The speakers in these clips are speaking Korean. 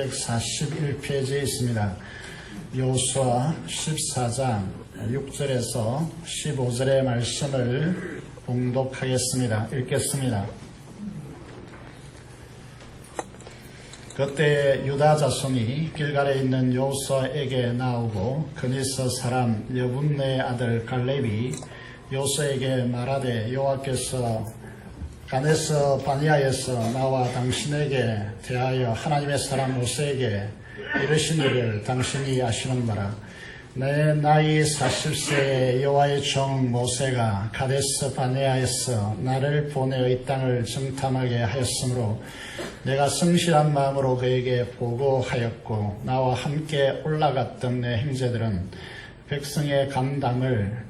141페이지에 있습니다. 여호수아 14장 6절에서 15절의 말씀을 봉독하겠습니다. 읽겠습니다. 그때 유다 자손이 길갈에 있는 여호수아에게 나오고 그니스 사람 여분네의 아들 갈렙이 여호수아에게 말하되 여호와께서 가데스 바네아에서 나와 당신에게 대하여 하나님의 사람 모세에게 이르시니를 당신이 아시는 바라. 내 나이 40세의 여호와의 종 모세가 가데스 바네아에서 나를 보내어 이 땅을 정탐하게 하였으므로 내가 성실한 마음으로 그에게 보고하였고 나와 함께 올라갔던 내 형제들은 백성의 감당을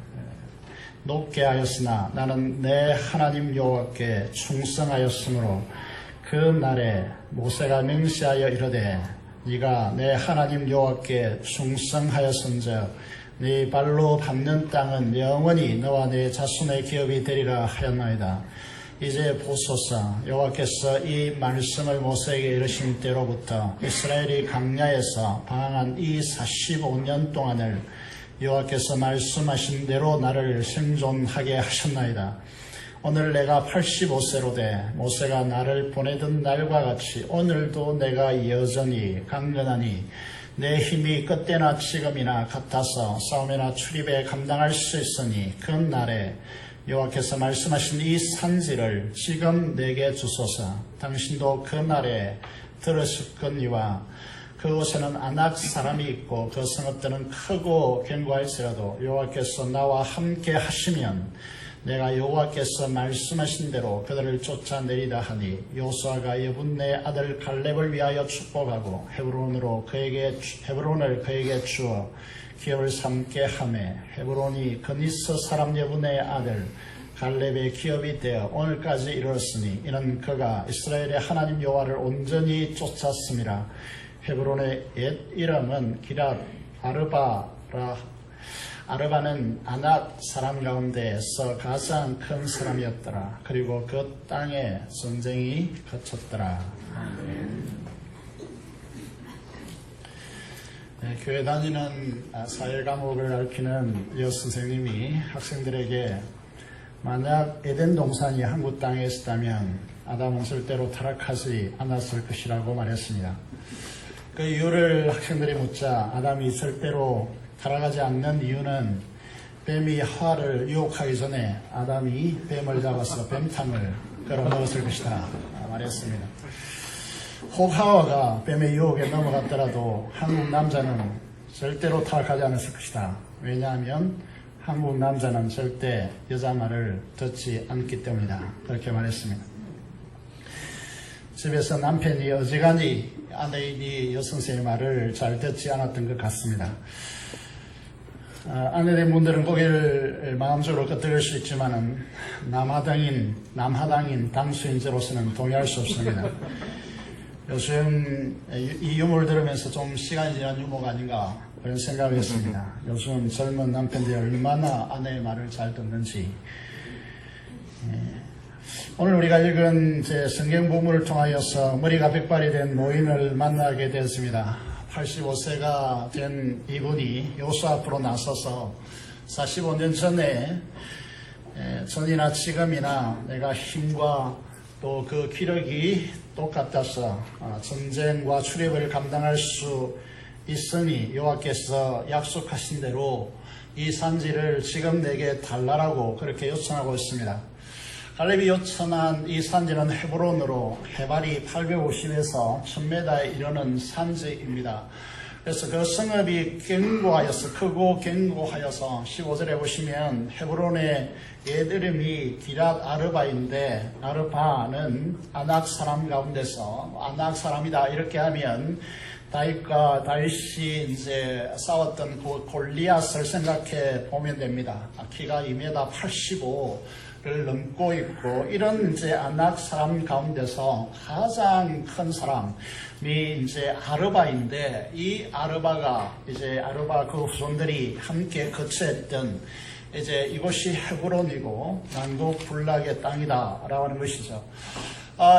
높게 하였으나 나는 내 하나님 여호와께 충성하였으므로 그 날에 모세가 명시하여 이르되 네가 내 하나님 여호와께 충성하였은즉 네 발로 밟는 땅은 영원히 너와 네 자손의 기업이 되리라 하였나이다. 이제 보소서 여호와께서 이 말씀을 모세에게 이르신 때로부터 이스라엘이 광야에서 방황한 이 45년 동안을 여호와께서 말씀하신 대로 나를 생존하게 하셨나이다. 오늘 내가 85세로 돼 모세가 나를 보내던 날과 같이 오늘도 내가 여전히 강건하니 내 힘이 그때나 지금이나 같아서 싸움이나 출입에 감당할 수 있으니 그 날에 여호와께서 말씀하신 이 산지를 지금 내게 주소서. 당신도 그 날에 들으셨거니와 그곳에는 아낙 사람이 있고 그 성읍들은 크고 견고할지라도 여호와께서 나와 함께 하시면 내가 여호와께서 말씀하신 대로 그들을 쫓아내리다 하니 여호수아가 여분네 아들 갈렙을 위하여 축복하고 헤브론을 그에게 주어 기업을 삼게 하매 헤브론이 그니스 사람 여분네의 아들 갈렙의 기업이 되어 오늘까지 이르렀으니 이는 그가 이스라엘의 하나님 여호와를 온전히 쫓았음이라. 헤브론의 옛 이름은 기랏 아르바라. 아르바는 아낙 사람 가운데에서 가장 큰 사람이었더라. 그리고 그 땅에 전쟁이 거쳤더라. 네, 교회 다니는 사회 과목을 가르치는 여선생님이 학생들에게 만약 에덴 동산이 한국 땅에 있었다면 아담은 절대로 타락하지 않았을 것이라고 말했습니다. 그 이유를 학생들이 묻자 아담이 절대로 타락하지 않는 이유는 뱀이 하와를 유혹하기 전에 아담이 뱀을 잡아서 뱀탕을 끌어먹었을 것이다 말했습니다. 혹 하와가 뱀의 유혹에 넘어갔더라도 한국 남자는 절대로 타락하지 않았을 것이다. 왜냐하면 한국 남자는 절대 여자 말을 듣지 않기 때문이다. 그렇게 말했습니다. 집에서 남편이 어지간히 아내이니 여선생의 말을 잘 듣지 않았던 것 같습니다. 아내된 분들은 고개를 마음속으로 끄덕일 수 있지만은 남하당인 당수인재로서는 동의할 수 없습니다. 요즘 이 유머를 들으면서 좀 시간이 지난 유머가 아닌가 그런 생각을 했습니다. 요즘 젊은 남편들이 얼마나 아내의 말을 잘 듣는지. 오늘 우리가 읽은 성경 부분을 통하여서 머리가 백발이 된 노인을 만나게 되었습니다. 85세가 된 이분이 여호수아 앞으로 나서서 45년 전에 전이나 지금이나 내가 힘과 또 그 기력이 똑같아서 전쟁과 출입을 감당할 수 있으니 여호와께서 약속하신 대로 이 산지를 지금 내게 달라라고 그렇게 요청하고 있습니다. 갈렙이 요청한 이 산지는 헤브론으로 해발이 850에서 1000m에 이르는 산지입니다. 그래서 그 성읍이 견고하여서 크고 견고하여서 15절에 보시면 헤브론의 옛 이름이 기랏 아르바인데 아르바는 아낙 사람 가운데서 아낙 사람이다 이렇게 하면 다윗과 다윗이 이제 싸웠던 그 골리앗을 생각해 보면 됩니다. 키가 2m 85를 넘고 있고 이런 이제 아낙 사람 가운데서 가장 큰 사람이 이제 아르바인데 이 아르바가 이제 아르바 그 후손들이 함께 거처했던 이제 이곳이 헤브론이고 남북 불락의 땅이다라고 하는 것이죠.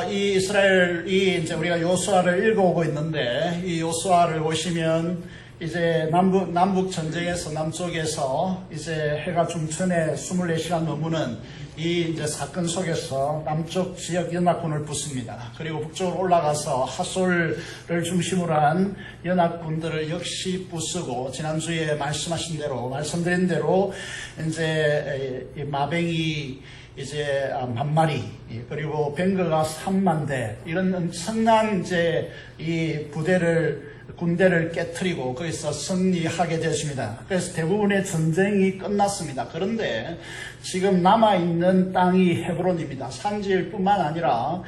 이 이스라엘이 이제 우리가 요수아를 읽어오고 있는데, 이 요수아를 보시면 이제 남북 전쟁에서 남쪽에서 이제 해가 중천에 24시간 넘는 이 이제 사건 속에서 남쪽 지역 연합군을 붙습니다. 그리고 북쪽으로 올라가서 하솔을 중심으로 한 연합군들을 역시 부수고, 지난주에 말씀드린 대로 이제 이 마병이 이제 10,000마리, 그리고 뱅거가 30,000대, 이런 엄청난 이제 이 군대를 깨트리고 거기서 승리하게 되었습니다. 그래서 대부분의 전쟁이 끝났습니다. 그런데 지금 남아있는 땅이 헤브론입니다. 산지일 뿐만 아니라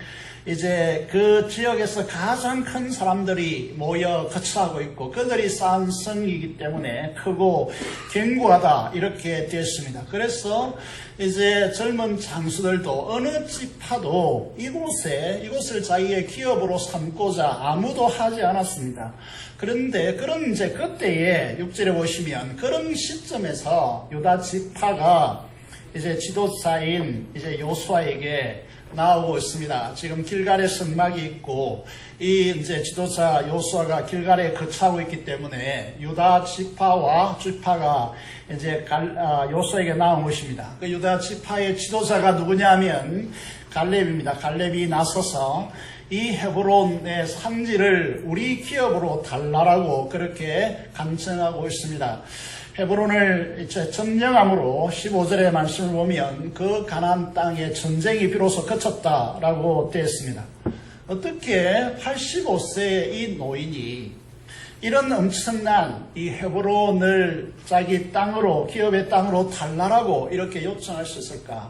이제 그 지역에서 가장 큰 사람들이 모여 거처하고 있고, 그들이 쌓은 성이기 때문에 크고 견고하다, 이렇게 되었습니다. 그래서 이제 젊은 장수들도 어느 지파도 이곳을 자기의 기업으로 삼고자 아무도 하지 않았습니다. 그런데 그런 이제 그때에 6절에 보시면 그런 시점에서 유다 지파가 이제 지도자인 이제 요수아에게 나오고 있습니다. 지금 길갈에 성막이 있고, 이 이제 지도자 요수아가 길갈에 거처하고 있기 때문에 유다 지파가 이제 요수아에게 나온 것입니다. 그 유다 지파의 지도자가 누구냐면 갈렙입니다. 갈렙이 나서서 이 헤브론의 산지를 우리 기업으로 달라라고 그렇게 간청하고 있습니다. 헤브론을 점령함으로 15절의 말씀을 보면 그 가나안 땅에 전쟁이 비로소 그쳤다라고 되어 있습니다. 어떻게 85세의 이 노인이 이런 엄청난 이 헤브론을 자기 땅으로, 기업의 땅으로 달라라고 이렇게 요청할 수 있을까?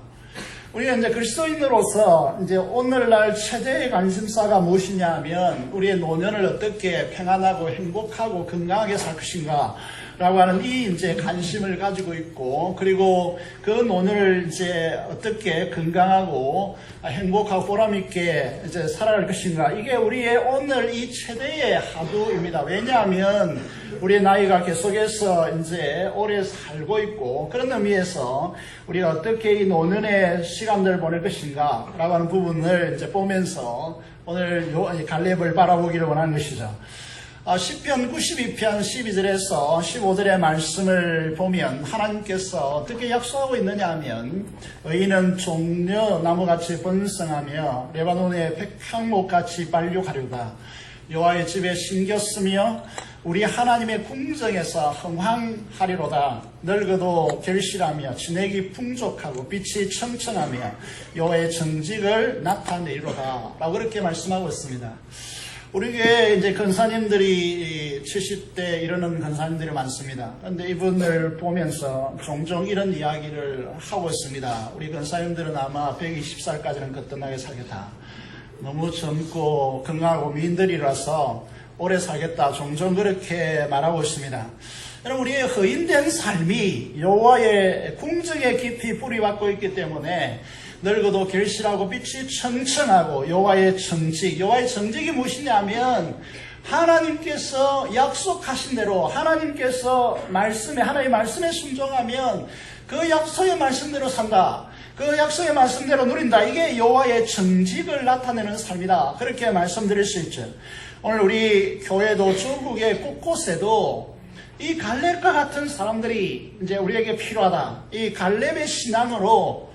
우리가 이제 그리스도인으로서 이제 오늘날 최대의 관심사가 무엇이냐 하면 우리의 노년을 어떻게 평안하고 행복하고 건강하게 살 것인가 라고 하는 이 이제 관심을 가지고 있고, 그리고 그 노년을 이제 어떻게 건강하고 행복하고 보람있게 이제 살아갈 것인가, 이게 우리의 오늘 이 최대의 하두입니다. 왜냐하면 우리의 나이가 계속해서 이제 오래 살고 있고, 그런 의미에서 우리가 어떻게 이 노년의 시간들을 보낼 것인가 라고 하는 부분을 이제 보면서 오늘 갈렙을 바라보기를 원하는 것이죠. 시편 92편 12절에서 15절의 말씀을 보면 하나님께서 어떻게 약속하고 있느냐 하면, 의인은 종려나무같이 번성하며 레바논의 백향목같이 발육하려다. 여호와의 집에 심겼으며 우리 하나님의 궁정에서 흥황하리로다. 늙어도 결실하며 진액이 풍족하고 빛이 청청하며 여호와의 정직을 나타내리로다 라고 그렇게 말씀하고 있습니다. 우리 교회에 이제 권사님들이 70대 이르는 권사님들이 많습니다. 그런데 이분을 보면서 종종 이런 이야기를 하고 있습니다. 우리 권사님들은 아마 120살까지는 거뜬하게 살겠다. 너무 젊고 건강하고 미인들이라서 오래 살겠다. 종종 그렇게 말하고 있습니다. 여러분, 우리의 허인된 삶이 여호와의 궁정에 깊이 뿌리박고 있기 때문에 늙어도 결실하고 빛이 청청하고 여호와의 정직이 무엇이냐면 하나님께서 약속하신 대로 하나님께서 하나님의 말씀에 순종하면 그 약속의 말씀대로 산다. 그 약속의 말씀대로 누린다. 이게 여호와의 정직을 나타내는 삶이다. 그렇게 말씀드릴 수 있죠. 오늘 우리 교회도 전국의 곳곳에도 이 갈렙과 같은 사람들이 이제 우리에게 필요하다. 이 갈렙의 신앙으로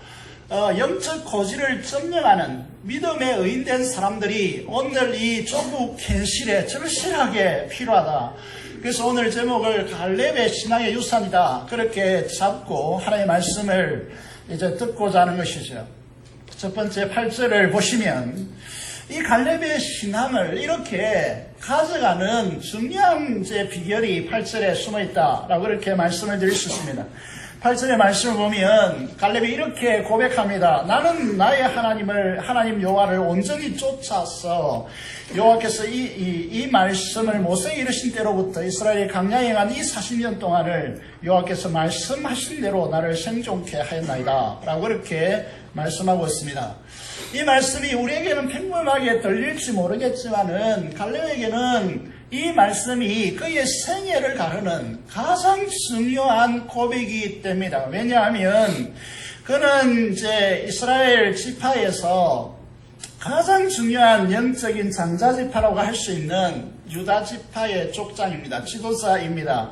영적 고지를 점령하는 믿음의 의인된 사람들이 오늘 이 조국 현실에 절실하게 필요하다. 그래서 오늘 제목을 갈렙의 신앙의 유산이다 그렇게 잡고 하나님의 말씀을 이제 듣고자 하는 것이죠. 첫 번째 8절을 보시면 이 갈렙의 신앙을 이렇게 가져가는 중요한 비결이 8절에 숨어 있다라고 그렇게 말씀을 드릴 수 있습니다. 8절의 말씀을 보면 갈렙이 이렇게 고백합니다. 나는 나의 하나님 여호와를 온전히 쫓아서 여호와께서 이 말씀을 모세에게 이르신 때로부터 이스라엘이 광야에 행한 이 40년 동안을 여호와께서 말씀하신 대로 나를 생존케 하였나이다 라고 그렇게 말씀하고 있습니다. 이 말씀이 우리에게는 평범하게 들릴지 모르겠지만은 갈렙에게는 이 말씀이 그의 생애를 가르는 가장 중요한 고백이기 때문이다. 왜냐하면 그는 이제 이스라엘 지파에서 가장 중요한 영적인 장자지파라고 할 수 있는 유다지파의 족장입니다. 지도자입니다.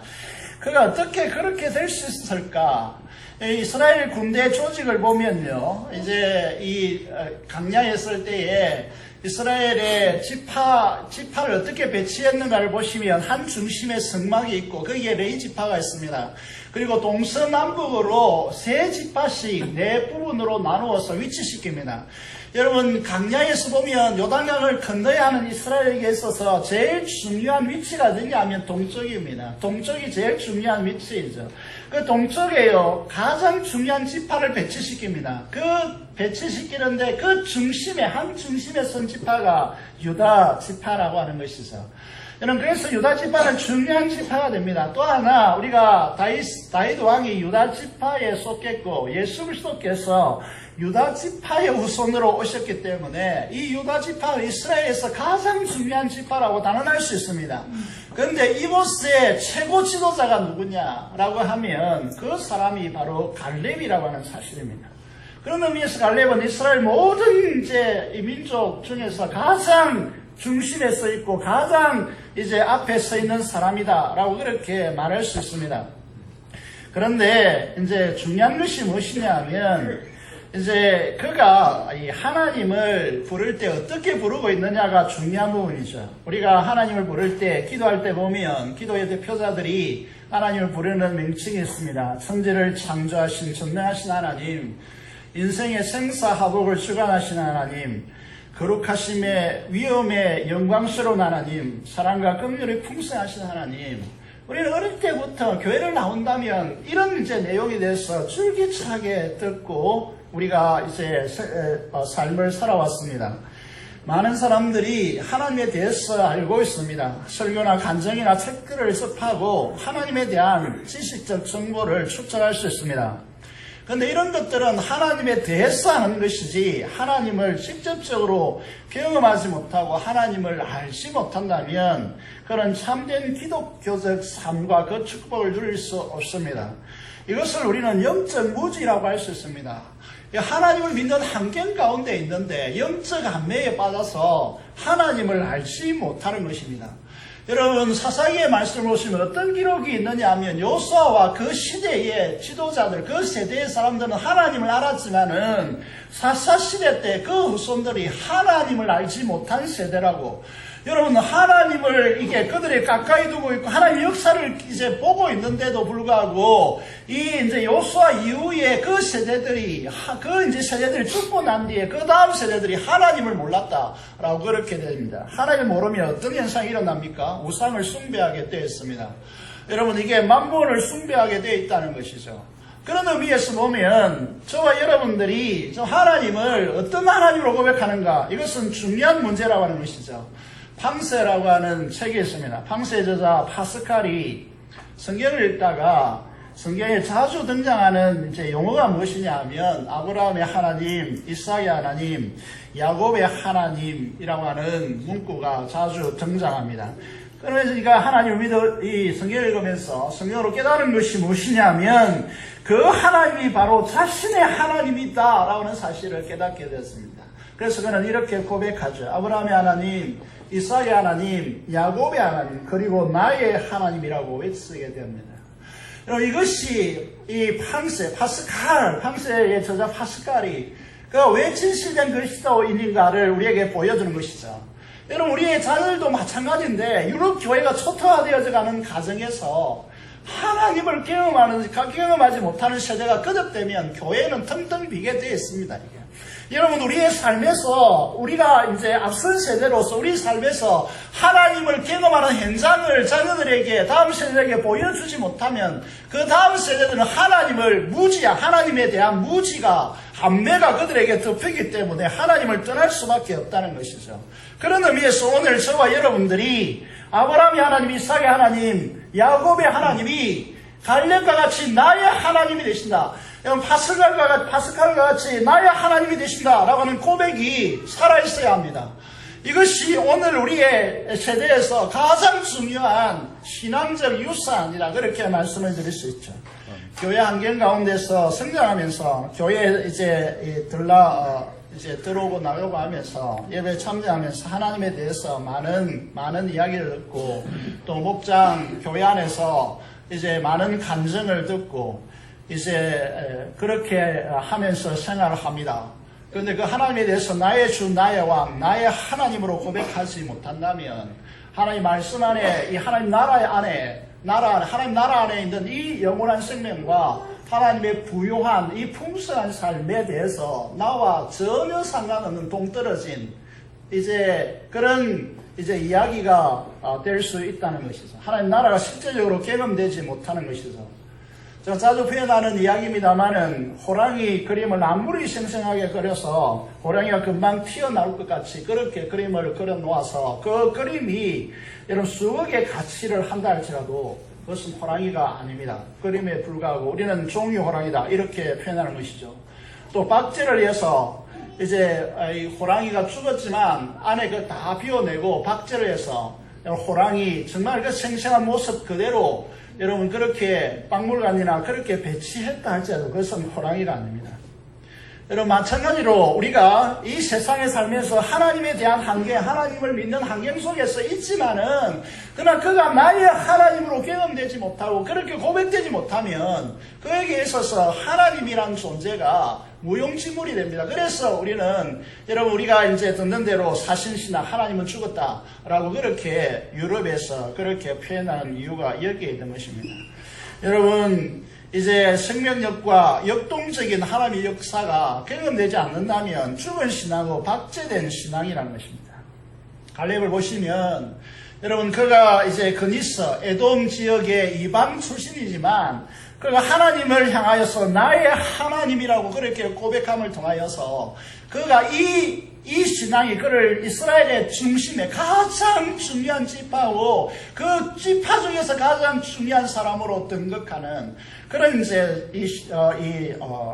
그가 어떻게 그렇게 될 수 있을까? 이스라엘 군대 조직을 보면요, 이제 이 강야에 있을 때에 이스라엘의 지파를 어떻게 배치했는가를 보시면 한 중심에 성막이 있고 거기에 레위 지파가 있습니다. 그리고 동서남북으로 세 지파씩 네 부분으로 나누어서 위치시킵니다. 여러분, 강야에서 보면 요단강을 건너야 하는 이스라엘에게 있어서 제일 중요한 위치가 어디냐 하면 동쪽입니다. 동쪽이 제일 중요한 위치이죠. 그 동쪽에요, 가장 중요한 지파를 배치시킵니다. 그 배치시키는데 그 중심에, 한 중심에 선 지파가 유다 지파라고 하는 것이죠. 여러분, 그래서 유다 지파는 중요한 지파가 됩니다. 또 하나, 우리가 다윗 왕이 유다 지파에 속했고 예수 그리스도께서 유다 지파의 후손으로 오셨기 때문에 이 유다 지파는 이스라엘에서 가장 중요한 지파라고 단언할 수 있습니다. 그런데 이곳의 최고 지도자가 누구냐라고 하면 그 사람이 바로 갈렙이라고 하는 사실입니다. 그런 의미에서 갈렙은 이스라엘 모든 이제 이 민족 중에서 가장 중심에 서 있고 가장 이제 앞에 서 있는 사람이다라고 그렇게 말할 수 있습니다. 그런데 이제 중요한 것이 무엇이냐 하면 이제 그가 이 하나님을 부를 때 어떻게 부르고 있느냐가 중요한 부분이죠. 우리가 하나님을 부를 때, 기도할 때 보면 기도의 대표자들이 하나님을 부르는 명칭이 있습니다. 천지를 창조하신 전능하신 하나님, 인생의 생사화복을 주관하신 하나님, 거룩하심의 위엄의 영광스러운 하나님, 사랑과 긍휼이 풍성하신 하나님. 우리는 어릴 때부터 교회를 나온다면 이런 이제 내용에 대해서 줄기차게 듣고 우리가 이제 삶을 살아왔습니다. 많은 사람들이 하나님에 대해서 알고 있습니다. 설교나 간증이나 책들을 접하고 하나님에 대한 지식적 정보를 축적할 수 있습니다. 그런데 이런 것들은 하나님에 대해서 하는 것이지 하나님을 직접적으로 경험하지 못하고 하나님을 알지 못한다면 그런 참된 기독교적 삶과 그 축복을 누릴 수 없습니다. 이것을 우리는 영적 무지라고 할 수 있습니다. 하나님을 믿는 환경 가운데 있는데 영적 안매에 빠져서 하나님을 알지 못하는 것입니다. 여러분, 사사기의 말씀을 보시면 어떤 기록이 있느냐 하면 요수아와 그 시대의 지도자들, 그 세대의 사람들은 하나님을 알았지만은 사사시대 때 그 후손들이 하나님을 알지 못한 세대라고. 여러분, 하나님을 이게 그들이 가까이 두고 있고 하나님 역사를 이제 보고 있는데도 불구하고 이 이제 요수아 이후에 그 세대들이 죽고 난 뒤에 그 다음 세대들이 하나님을 몰랐다라고 그렇게 됩니다. 하나님을 모르면 어떤 현상이 일어납니까? 우상을 숭배하게 되어 있습니다. 여러분, 이게 만본을 숭배하게 되어 있다는 것이죠. 그런 의미에서 보면 저와 여러분들이 하나님을 어떤 하나님으로 고백하는가, 이것은 중요한 문제라고 하는 것이죠. 방세라고 하는 책이 있습니다. 방세의 저자 파스칼이 성경을 읽다가 성경에 자주 등장하는 이제 용어가 무엇이냐 하면 아브라함의 하나님, 이삭의 하나님, 야곱의 하나님이라고 하는 문구가 자주 등장합니다. 그러면서 우리가 하나님을 믿어 이 성경을 읽으면서 성경으로 깨달은 것이 무엇이냐면 그 하나님이 바로 자신의 하나님이다라고 하는 사실을 깨닫게 되었습니다. 그래서 그는 이렇게 고백하죠. 아브라함의 하나님, 이삭의 하나님, 야곱의 하나님, 그리고 나의 하나님이라고 외치게 됩니다. 여러분, 이것이 이 방세의 저자 파스칼이 그가 왜 진실된 그리스도인인가를 우리에게 보여주는 것이죠. 여러분, 우리의 자녀들도 마찬가지인데 유럽 교회가 초토화되어져 가는 가정에서 하나님을 경험하지 못하는 세대가 거듭되면 교회는 텅텅 비게 되어 있습니다. 이게. 여러분, 우리의 삶에서 우리가 이제 앞선 세대로서 우리 삶에서 하나님을 경험하는 현장을 자녀들에게, 다음 세대에게 보여주지 못하면 그 다음 세대들은 하나님에 대한 무지가, 안매가 그들에게 덮이기 때문에 하나님을 떠날 수밖에 없다는 것이죠. 그런 의미에서 오늘 저와 여러분들이 아브라함의 하나님, 이삭의 하나님, 야곱의 하나님이 갈렙과 같이 나의 하나님이 되신다. 파스칼과 같이 나의 하나님이 되신다라고 하는 고백이 살아있어야 합니다. 이것이 오늘 우리의 세대에서 가장 중요한 신앙적 유산이라 그렇게 말씀을 드릴 수 있죠. 교회 환경 가운데서 성장하면서 교회에 이제 이제 들어오고 나가고 하면서 예배 참여하면서 하나님에 대해서 많은 이야기를 듣고 또 목장 교회 안에서 이제 많은 간증을 듣고 이제 그렇게 하면서 생활을 합니다. 그런데 그 하나님에 대해서 나의 주, 나의 왕, 나의 하나님으로 고백하지 못한다면 하나님 말씀 안에 이 하나님 나라 안에 하나님 나라 안에 있는 이 영원한 생명과 하나님의 부요한 이 풍성한 삶에 대해서 나와 전혀 상관없는 동떨어진 이제 그런 이제 이야기가 될 수 있다는 것이죠. 하나님 나라가 실제적으로 경험되지 못하는 것이죠. 제가 자주 표현하는 이야기입니다만은 호랑이 그림을 아무리 생생하게 그려서 호랑이가 금방 튀어나올 것 같이 그렇게 그림을 그려 놓아서 그 그림이 여러분 수억의 가치를 한다 할지라도 그것은 호랑이가 아닙니다. 그림에 불과하고 우리는 종이 호랑이다 이렇게 표현하는 것이죠. 또 박제를 해서 이제 이 호랑이가 죽었지만 안에 그 다 비워내고 박제를 해서 호랑이 정말 그 생생한 모습 그대로 여러분 그렇게 박물관이나 그렇게 배치했다 할지라도 그것은 호랑이가 아닙니다. 여러분 마찬가지로 우리가 이 세상에 살면서 하나님에 대한 한계, 하나님을 믿는 환경 속에서 있지만은 그러나 그가 나의 하나님으로 경험되지 못하고 그렇게 고백되지 못하면 그에게 있어서 하나님이란 존재가 무용지물이 됩니다. 그래서 여러분 우리가 이제 듣는 대로 사신신앙 하나님은 죽었다라고 그렇게 유럽에서 그렇게 표현하는 이유가 여기에 있는 것입니다. 여러분 이제 생명력과 역동적인 하나님의 역사가 경험되지 않는다면 죽은 신앙과 박제된 신앙이라는 것입니다. 갈렙을 보시면 여러분 그가 이제 그니서 에돔 지역의 이방 출신이지만 그가 하나님을 향하여서 나의 하나님이라고 그렇게 고백함을 통하여서 그가 이 신앙이 그를 이스라엘의 중심에 가장 중요한 지파고 그 지파 중에서 가장 중요한 사람으로 등극하는 그런 이제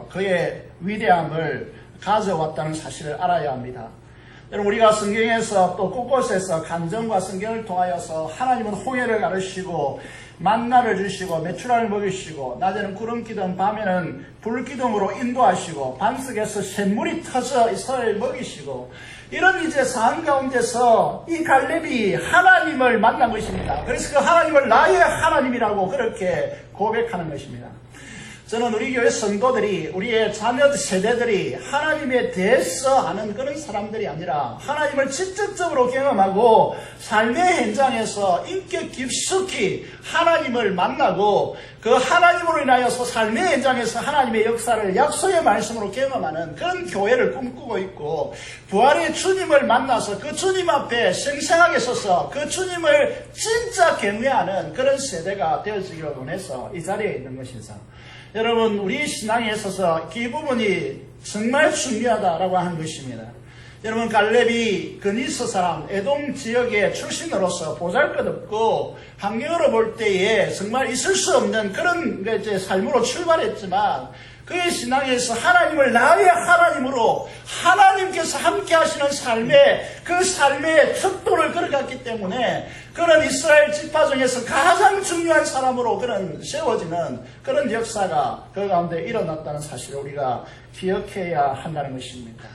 그의 위대함을 가져왔다는 사실을 알아야 합니다. 여러분 우리가 성경에서 또 곳곳에서 간증과 성경을 통하여서 하나님은 홍해를 가르시고 만나를 주시고 메추라를 먹이시고 낮에는 구름기둥 밤에는 불기둥으로 인도하시고 반석에서 샘물이 터져 이스라엘을 먹이시고 이런 이제 상황 가운데서 이 갈렙이 하나님을 만난 것입니다. 그래서 그 하나님을 나의 하나님이라고 그렇게 고백하는 것입니다. 저는 우리 교회 성도들이 우리의 자녀 세대들이 하나님에 대해서 아는 그런 사람들이 아니라 하나님을 직접적으로 경험하고 삶의 현장에서 인격 깊숙이 하나님을 만나고 그 하나님으로 인하여서 삶의 현장에서 하나님의 역사를 약속의 말씀으로 경험하는 그런 교회를 꿈꾸고 있고 부활의 주님을 만나서 그 주님 앞에 생생하게 서서 그 주님을 진짜 경외하는 그런 세대가 되어지기를 원해서 이 자리에 있는 것이죠. 여러분 우리 신앙에 있어서 이 부분이 정말 중요하다라고 하는 것입니다. 여러분 갈렙이 그니스 사람 에돔 지역의 출신으로서 보잘것없고 환경으로 볼 때에 정말 있을 수 없는 그런 이제 삶으로 출발했지만 그의 신앙에서 하나님을 나의 하나님으로 하나님께서 함께 하시는 그 삶의 척도를 걸어갔기 때문에 그런 이스라엘 지파 중에서 가장 중요한 사람으로 그런 세워지는 그런 역사가 그 가운데 일어났다는 사실을 우리가 기억해야 한다는 것입니다.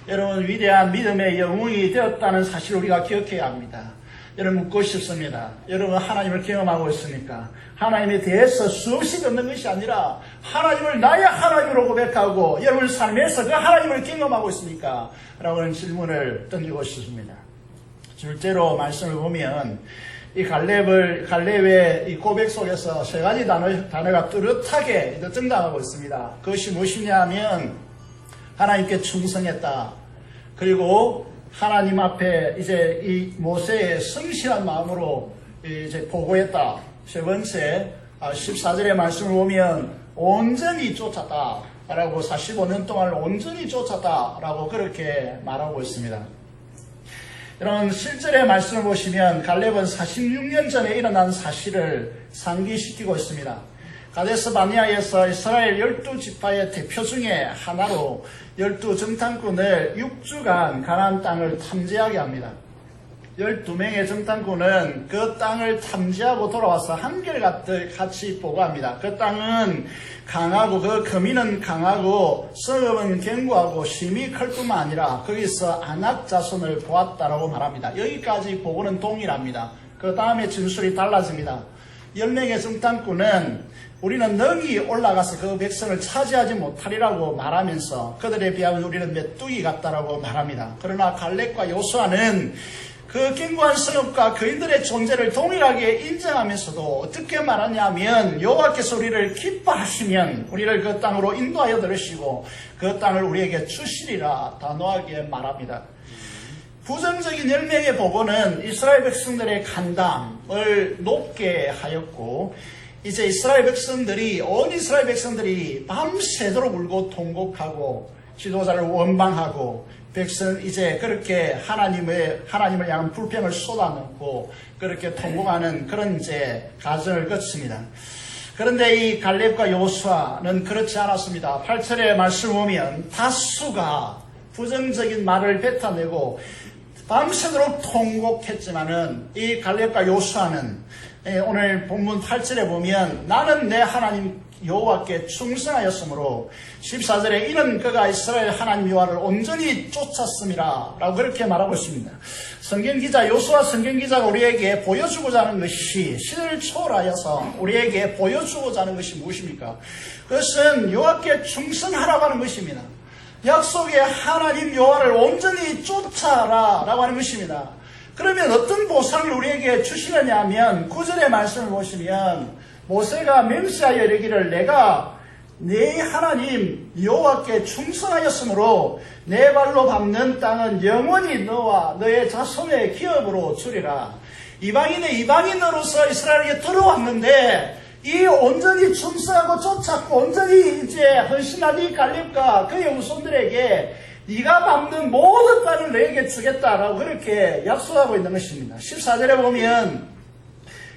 여러분 위대한 믿음의 영웅이 되었다는 사실을 우리가 기억해야 합니다. 여러분 묻고 싶습니다. 여러분 하나님을 경험하고 있습니까? 하나님에 대해서 수없이 듣는 것이 아니라 하나님을 나의 하나님으로 고백하고 여러분 삶에서 그 하나님을 경험하고 있습니까? 라고 하는 질문을 던지고 싶습니다. 실제로 말씀을 보면 이 갈렙의 이 고백 속에서 세 가지 단어가 뚜렷하게 등장하고 있습니다. 그것이 무엇이냐 하면 하나님께 충성했다. 그리고 하나님 앞에 이제 이 모세의 성실한 마음으로 이제 보고했다. 세 번째, 14절의 말씀을 보면 온전히 쫓았다. 라고 45년 동안 온전히 쫓았다. 라고 그렇게 말하고 있습니다. 여러분 실제의 말씀을 보시면 갈렙은 46년 전에 일어난 사실을 상기시키고 있습니다. 가데스 바네아에서 이스라엘 12지파의 대표 중에 하나로 12정탐꾼을 6주간 가나안 땅을 탐지하게 합니다. 12명의 정탐꾼은 그 땅을 탐지하고 돌아와서 한결같이 보고합니다. 그 땅은 강하고 그 거민은 강하고 성읍은 견고하고 심이 클 뿐만 아니라 거기서 아낙 자손을 보았다라고 말합니다. 여기까지 보고는 동일합니다. 그 다음에 진술이 달라집니다. 10명의 정탐꾼은 우리는 능히 올라가서 그 백성을 차지하지 못하리라고 말하면서 그들에 비하면 우리는 메뚜기 같다라고 말합니다. 그러나 갈렙과 요수아는 그 견고한 성읍과 그인들의 존재를 동일하게 인정하면서도 어떻게 말하냐면 여호와께서 우리를 기뻐하시면 우리를 그 땅으로 인도하여 들으시고 그 땅을 우리에게 주시리라 단호하게 말합니다. 부정적인 10명의 보고는 이스라엘 백성들의 간담을 높게 하였고 이제 온 이스라엘 백성들이 밤새도록 울고 통곡하고 지도자를 원망하고 백성 이제 그렇게 하나님을 향한 불평을 쏟아놓고 그렇게 통곡하는 그런 이제 과정을 거칩니다. 그런데 이 갈렙과 요수아는 그렇지 않았습니다. 8절의 말씀을 보면 다수가 부정적인 말을 뱉어내고 밤새도록 통곡했지만은 이 갈렙과 요수아는 오늘 본문 8절에 보면 나는 내 하나님 여호와께 충성하였으므로 14절에 이는 그가 이스라엘 하나님 여호와를 온전히 쫓았음이라 라고 그렇게 말하고 있습니다. 성경기자 요수아 성경기자가 우리에게 보여주고자 하는 것이 시대를 초월하여서 우리에게 보여주고자 하는 것이 무엇입니까? 그것은 여호와께 충성하라고 하는 것입니다. 약속의 하나님 여호와를 온전히 쫓아라 라고 하는 것입니다. 그러면 어떤 보상을 우리에게 주시느냐 하면 9절의 말씀을 보시면 모세가 맹세하여 이르기를 내가 네 하나님 여호와께 충성하였으므로 내 발로 밟는 땅은 영원히 너와 너의 자손의 기업으로 주리라. 이방인으로서 이스라엘에게 들어왔는데 이 온전히 충성하고 쫓았고 온전히 이제 헌신한 이 갈렙과 그의 후손들에게 네가 밟는 모든 땅을 너에게 주겠다라고 그렇게 약속하고 있는 것입니다. 14절에 보면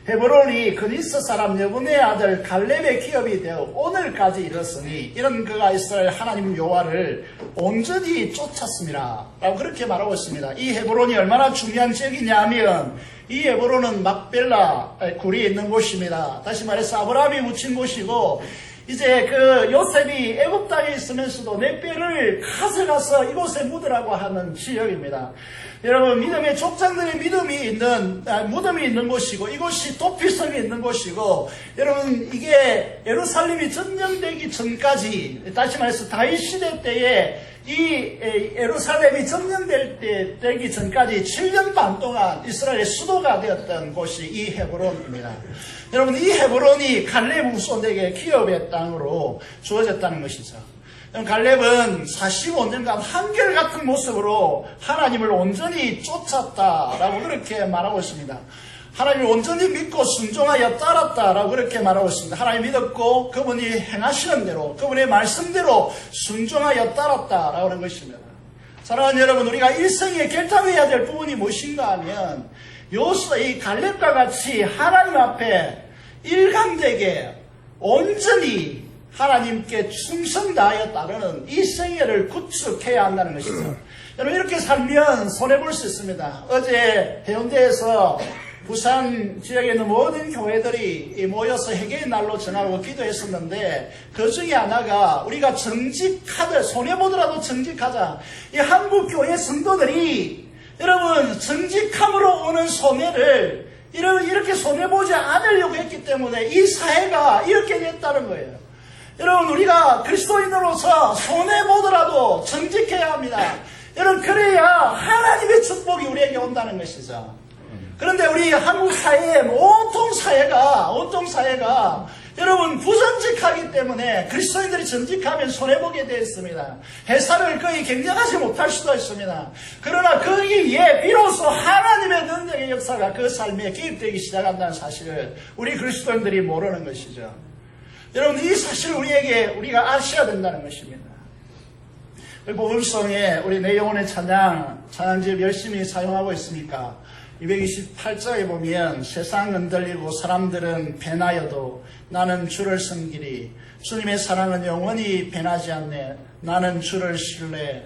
헤브론이 그니스 사람 여분의 아들 갈렙의 기업이 되어 오늘까지 이르렀으니 이런 그가 이스라엘 하나님 여호와를 온전히 쫓았습니다 라고 그렇게 말하고 있습니다. 이 헤브론이 얼마나 중요한 지역이냐 하면 이 헤브론은 막벨라 굴이 있는 곳입니다. 다시 말해서 아브라함이 묻힌 곳이고 이제 그 요셉이 애굽 땅에 있으면서도 내 뼈를 가져가서 이곳에 묻으라고 하는 지역입니다. 여러분 믿음의 족장들의 무덤이 있는 곳이고 이곳이 도피성이 있는 곳이고 여러분 이게 예루살렘이 점령되기 전까지 다시 말해서 다윗 시대 때에 이 예루살렘이 점령되기 전까지 7년 반 동안 이스라엘의 수도가 되었던 곳이 이 헤브론입니다. 여러분 이 헤브론이 갈렙 후손에게 기업의 땅으로 주어졌다는 것이죠. 갈렙은 45년간 한결같은 모습으로 하나님을 온전히 쫓았다라고 그렇게 말하고 있습니다. 하나님을 온전히 믿고 순종하여 따랐다라고 그렇게 말하고 있습니다. 하나님 믿었고 그분이 행하시는 대로 그분의 말씀대로 순종하여 따랐다라고 하는 것입니다. 사랑하는 여러분, 우리가 일생에 결단해야 될 부분이 무엇인가 하면 이 갈렙과 같이 하나님 앞에 일관되게 온전히 하나님께 충성 다하여 따르는 이 생애를 구축해야 한다는 것이죠. 여러분 이렇게 살면 손해볼 수 있습니다. 어제 해운대에서 부산 지역에 있는 모든 교회들이 모여서 회개의 날로 정하고 기도했었는데 그 중에 하나가 우리가 정직하되 손해보더라도 정직하자. 이 한국 교회 성도들이 여러분 정직함으로 오는 손해를 이렇게 손해보지 않으려고 했기 때문에 이 사회가 이렇게 됐다는 거예요. 여러분 우리가 그리스도인으로서 손해보더라도 정직해야 합니다. 여러분 그래야 하나님의 축복이 우리에게 온다는 것이죠. 그런데 우리 한국 사회의 온통 사회가 여러분 부정직하기 때문에 그리스도인들이 정직하면 손해보게 되어 있습니다. 회사를 거의 경영하지 못할 수도 있습니다. 그러나 거기에 비로소 하나님의 능력의 역사가 그 삶에 개입되기 시작한다는 사실을 우리 그리스도인들이 모르는 것이죠. 여러분 이 사실을 우리가 아셔야 된다는 것입니다. 복음성에 우리 내 영혼의 찬양집 열심히 사용하고 있으니까 228장에 보면 세상 흔들리고 사람들은 변하여도 나는 주를 섬기리. 주님의 사랑은 영원히 변하지 않네. 나는 주를 신뢰.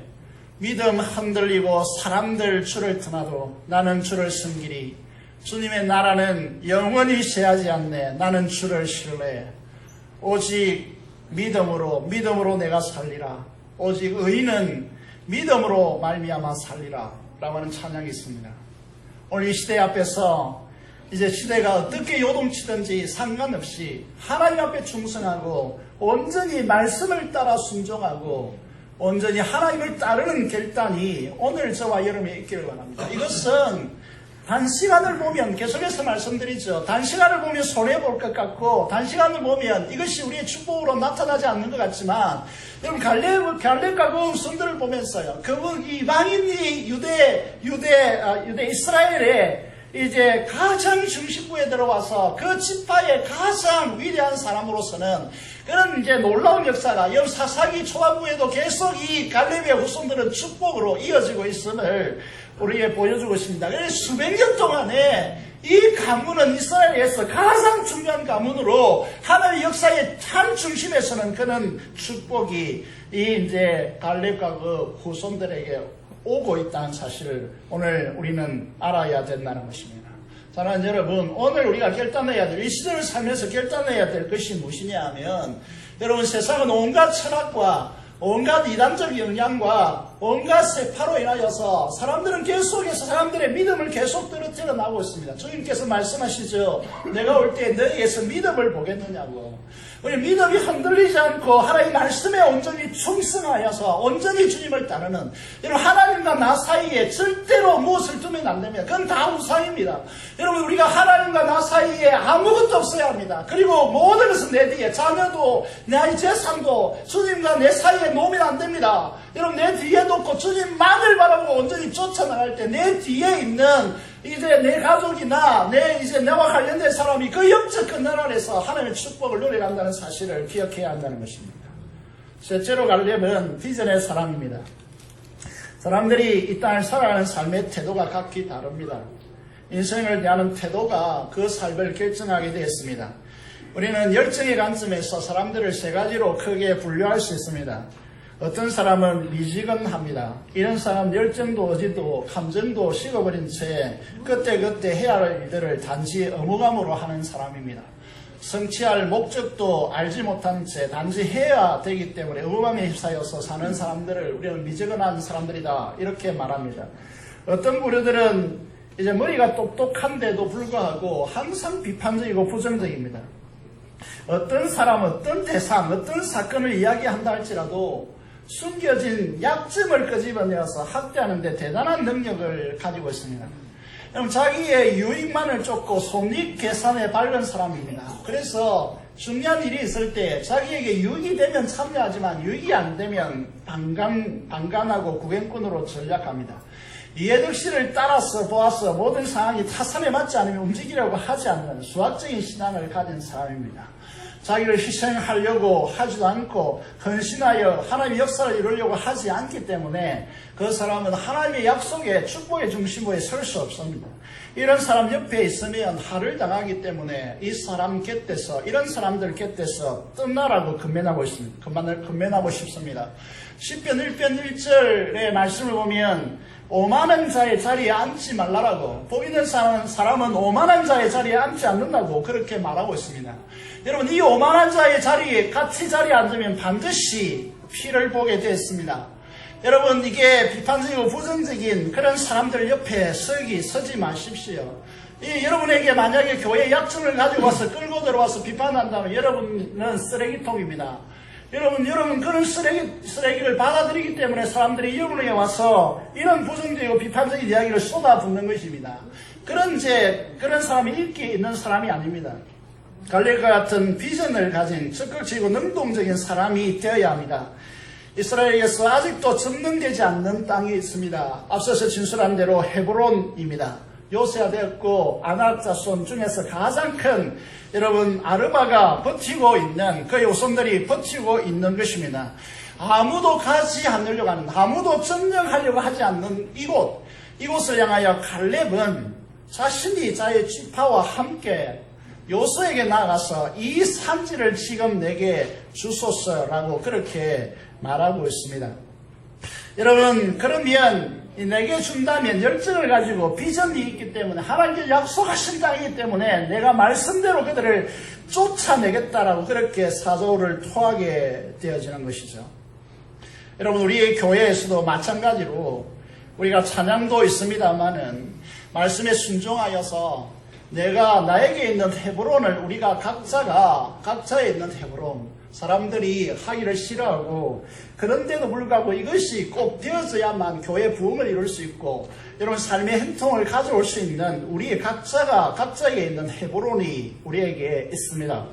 믿음 흔들리고 사람들 주를 떠나도 나는 주를 섬기리. 주님의 나라는 영원히 쇠하지 않네. 나는 주를 신뢰해. 오직 믿음으로 내가 살리라. 오직 의인은 믿음으로 말미암아 살리라 라고 하는 찬양이 있습니다. 오늘 이 시대 앞에서 이제 시대가 어떻게 요동치든지 상관없이 하나님 앞에 충성하고 온전히 말씀을 따라 순종하고 온전히 하나님을 따르는 결단이 오늘 저와 여러분이 있기를 원합니다. 이것은 단시간을 보면 계속해서 말씀드리죠. 단시간을 보면 손해볼 것 같고 단시간을 보면 이것이 우리의 축복으로 나타나지 않는 것 같지만 여러분 갈렙과 그 후손들을 보면서요. 그분 이방인이 유대 이스라엘의 이제 가장 중심부에 들어와서 그 지파의 가장 위대한 사람으로서는 그런 이제 놀라운 역사가 사사기 초반부에도 계속 이 갈렙의 후손들은 축복으로 이어지고 있음을 우리에게 보여주고 있습니다. 그래서 수백 년 동안에 이 가문은 이스라엘에서 가장 중요한 가문으로 하나님의 역사의 참 중심에서는 그는 축복이 이 이제 갈렙과 그 후손들에게 오고 있다는 사실을 오늘 우리는 알아야 된다는 것입니다. 사랑하는 여러분, 오늘 우리가 결단해야 될, 이 시대를 살면서 결단해야 될 것이 무엇이냐 하면, 여러분 세상은 온갖 철학과 온갖 이단적 영향과 온갖 세파로 인하여서 사람들은 계속해서 사람들의 믿음을 계속 떨어뜨려 나오고 있습니다. 주님께서 말씀하시죠. 내가 올 때 너희에서 믿음을 보겠느냐고. 우리 믿음이 흔들리지 않고 하나님의 말씀에 온전히 충성하여서 온전히 주님을 따르는 여러분 하나님과 나 사이에 절대로 무엇을 두면 안 됩니다. 그건 다 우상입니다. 여러분 우리가 하나님과 나 사이에 아무것도 없어야 합니다. 그리고 모든 것은 내 뒤에 자녀도 내 재산도 주님과 내 사이에 놓으면 안 됩니다. 여러분 내 뒤에 놓고 주님만을 바라보고 온전히 쫓아나갈 때 내 뒤에 있는 이제 내 가족이나 나와 관련된 사람이 그 영적 근원 아래서 하나님의 축복을 누려간다는 사실을 기억해야 한다는 것입니다. 셋째로 갈렙은 비전의 사람입니다. 사람들이 이 땅을 살아가는 삶의 태도가 각기 다릅니다. 인생을 대하는 태도가 그 삶을 결정하게 되었습니다. 우리는 열정의 관점에서 사람들을 세 가지로 크게 분류할 수 있습니다. 어떤 사람은 미지근합니다. 이런 사람 열정도 의지도 감정도 식어버린 채 그때그때 해야 할 일들을 단지 의무감으로 하는 사람입니다. 성취할 목적도 알지 못한 채 단지 해야 되기 때문에 의무감에 휩싸여서 사는 사람들을 우리는 미지근한 사람들이다 이렇게 말합니다. 어떤 부류들은 이제 머리가 똑똑한데도 불구하고 항상 비판적이고 부정적입니다. 어떤 사람, 어떤 대상, 어떤 사건을 이야기한다 할지라도 숨겨진 약점을 끄집어내어서 학대하는 데 대단한 능력을 가지고 있습니다. 여러분 자기의 유익만을 쫓고 손익계산에 바른 사람입니다. 그래서 중요한 일이 있을 때 자기에게 유익이 되면 참여하지만 유익이 안 되면 방관하고 구경꾼으로 전략합니다. 이해득실을 따라서 보아서 모든 상황이 타산에 맞지 않으면 움직이려고 하지 않는 수학적인 신앙을 가진 사람입니다. 자기를 희생하려고 하지도 않고 헌신하여 하나님의 역사를 이루려고 하지 않기 때문에 그 사람은 하나님의 약속의 축복의 중심부에 설 수 없습니다. 이런 사람 옆에 있으면 할을 당하기 때문에 이 사람 곁에서 이런 사람들 곁에서 떠나라고 건면하고 싶습니다. 시편 1편 1절의 말씀을 보면 오만한 자의 자리에 앉지 말라라고, 복 있는 사람은 오만한 자의 자리에 앉지 않는다고 그렇게 말하고 있습니다. 여러분 이 오만한 자의 자리에 같이 자리에 앉으면 반드시 피를 보게 되었습니다. 여러분 이게 비판적이고 부정적인 그런 사람들 옆에 서지 마십시오. 여러분에게 만약에 교회 약점을 가지고 와서 끌고 들어와서 비판한다면 여러분은 쓰레기통입니다. 여러분 그런 쓰레기를 받아들이기 때문에 사람들이 여러분에게 와서 이런 부정적이고 비판적인 이야기를 쏟아붓는 것입니다. 그런 사람이 인기 있는 사람이 아닙니다. 갈렙과 같은 비전을 가진 적극적이고 능동적인 사람이 되어야 합니다. 이스라엘에서 아직도 점령되지 않는 땅이 있습니다. 앞서서 진술한 대로 헤브론입니다. 요새가 되었고 아낙 자손 중에서 가장 큰 여러분 아르바가 버티고 있는 그 후손들이 버티고 있는 것입니다. 아무도 가지 않으려고 하는, 아무도 점령하려고 하지 않는 이곳을 향하여 갈렙은 자신이 자의 지파와 함께 요수에게 나가서 이 산지를 지금 내게 주소서라고 그렇게 말하고 있습니다. 여러분, 그러면 내게 준다면 열정을 가지고 비전이 있기 때문에 하나님께 약속하신 땅이기 때문에 내가 말씀대로 그들을 쫓아내겠다라고 그렇게 사도를 토하게 되어지는 것이죠. 여러분, 우리 교회에서도 마찬가지로 우리가 찬양도 있습니다만은 말씀에 순종하여서 내가 나에게 있는 헤브론을 우리가 각자에 있는 헤브론 사람들이 하기를 싫어하고 그런데도 불구하고 이것이 꼭 되어져야만 교회 부흥을 이룰 수 있고 여러분 삶의 행통을 가져올 수 있는 우리 각자에게 있는 헤브론이 우리에게 있습니다.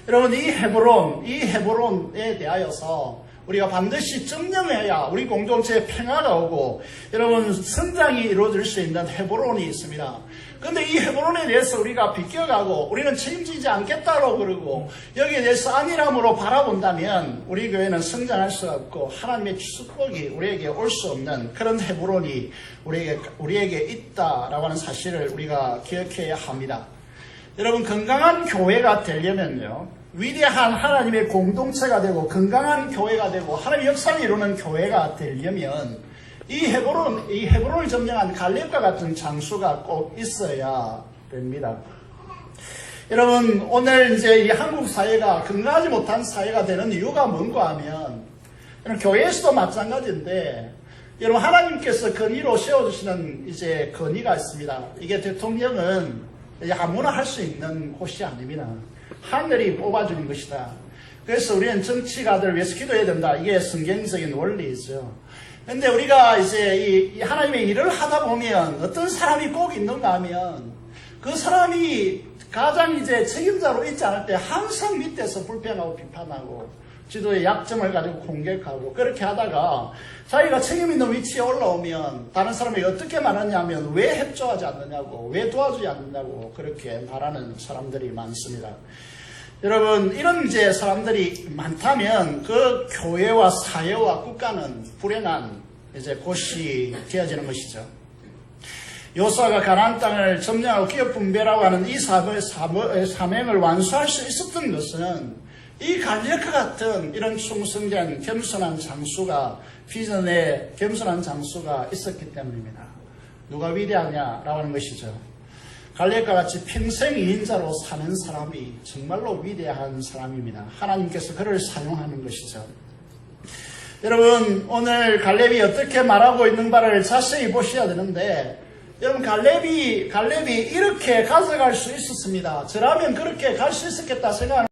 여러분 이 헤브론에 대하여서 우리가 반드시 증명해야 우리 공동체에 평화가 오고 여러분 성장이 이루어질 수 있는 헤브론이 있습니다. 그런데 이 헤브론에 대해서 우리가 비껴가고 우리는 책임지지 않겠다고 그러고 여기에 대해서 안일함으로 바라본다면 우리 교회는 성장할 수가 없고 하나님의 축복이 우리에게 올 수 없는 그런 헤브론이 우리에게 있다라고 하는 사실을 우리가 기억해야 합니다. 여러분 건강한 교회가 되려면요. 위대한 하나님의 공동체가 되고 건강한 교회가 되고 하나님의 역사를 이루는 교회가 되려면 이 헤브론을 점령한 갈렙과 같은 장수가 꼭 있어야 됩니다. 여러분 오늘 이제 이 한국 사회가 건강하지 못한 사회가 되는 이유가 뭔가 하면 교회에서도 마찬가지인데 여러분 하나님께서 건의로 세워주시는 이제 건의가 있습니다. 이게 대통령은 아무나 할 수 있는 곳이 아닙니다. 하늘이 뽑아주는 것이다. 그래서 우리는 정치가들 위해서 기도해야 된다. 이게 성경적인 원리죠. 근데 우리가 이제 이 하나님의 일을 하다 보면 어떤 사람이 꼭 있는가 하면 그 사람이 가장 이제 책임자로 있지 않을 때 항상 밑에서 불평하고 비판하고 지도의 약점을 가지고 공격하고 그렇게 하다가 자기가 책임 있는 위치에 올라오면 다른 사람이 어떻게 말하냐면 왜 협조하지 않느냐고 왜 도와주지 않느냐고 그렇게 말하는 사람들이 많습니다. 여러분 이런 이제 사람들이 많다면 그 교회와 사회와 국가는 불행한 이제 곳이 되어지는 것이죠. 요수아가 가나안 땅을 점령하고 기업 분배라고 하는 이 사명을 완수할 수 있었던 것은 이 갈렙과 같은 이런 충성된 겸손한 장수가 비전에 겸손한 장수가 있었기 때문입니다. 누가 위대하냐라고 하는 것이죠. 갈렙과 같이 평생 2인자로 사는 사람이 정말로 위대한 사람입니다. 하나님께서 그를 사용하는 것이죠. 여러분 오늘 갈렙이 어떻게 말하고 있는가를 자세히 보셔야 되는데 여러분 갈렙이 이렇게 가져갈 수 있었습니다. 저라면 그렇게 갈 수 있었겠다 생각하는